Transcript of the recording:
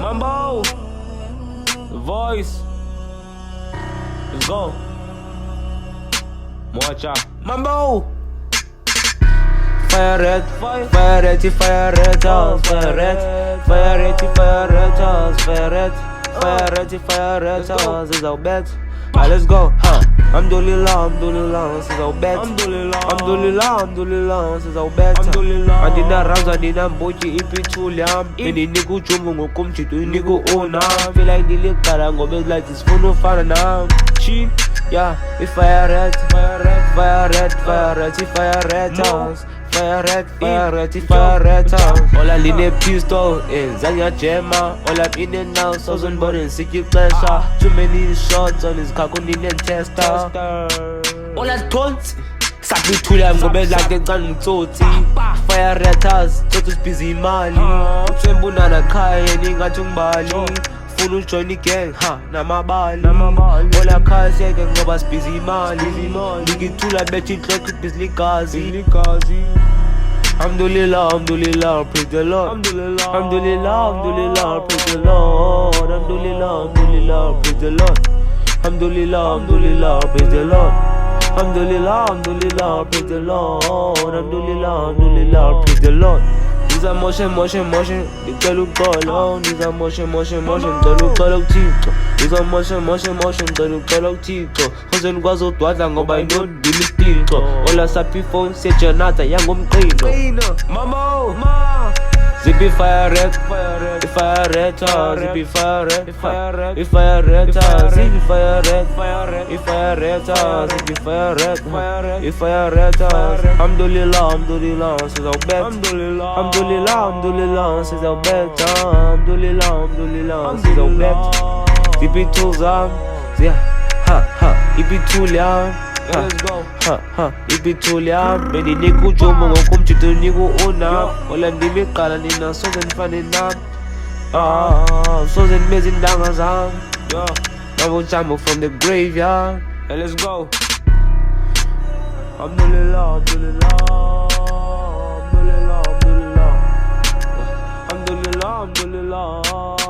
Mambo, the voice. Let's go. Watch out. Mambo. Fire red, fire red, fire red, fire red, fire red, fire red, fire red, fire red, fire red, this is our bet. Alright, let's go. Alhamdulillah, this is our bet. Alhamdulillah, this is our bet. Andina Ramza, Andina Bochi, Ipituliam. Any nigga Jumu, Kumchitu, nigga Ona. Feel like the lick Karango, like this phone of Farana. Chi, yeah, if fire red, fire red, fire red, fire red, fire red, fire red, fire red, fire red. All I need a pistol in Zanya Gemma. All I'm in and out, thousand buttons, city pleasure. Too many shots on his Kakuni and tester. All I don't. Sakni Tulia, I'm going like the gun Toti. Fire red us, Totus busy Mali. Twembunana Kai, and Ingatungbali. Funu join the gang, ha, Namabali. All I can't say, I can go as busy Mali. Ligi Tula, bet you like it, busy Kazi. Alhamdulillah, praise the Lord. Alhamdulillah, praise the Lord. Alhamdulillah, praise the Lord. Alhamdulillah, praise the Lord. Alhamdulillah, praise the Lord. Alhamdulillah, praise the Lord. These are motion, the girl look alone. These are motion, girl look tico. These are motion, girl look tico. Hosen guazo tuaza ngoba ino dimistiko. Ola sapi phone se janata yango mqino. Mamo, zippy fire red, fire red, zippy fire red, zippy fire red, zippy fire red, zippy fire red, zippy fire red. Alhamdulillah, says our bet. Alhamdulillah, says our bet. Alhamdulillah, says our bet. Zippy tools yeah, Ipi tulia. Let's go. Ipi tulia. Many niku jomo ngokum chitu niku ona. Ola nime kala nina sozen fanina. Sozen mezin dangazam. Yeah. Namu jamu from the graveyard. And let's go. Alhamdulillah. Alhamdulillah.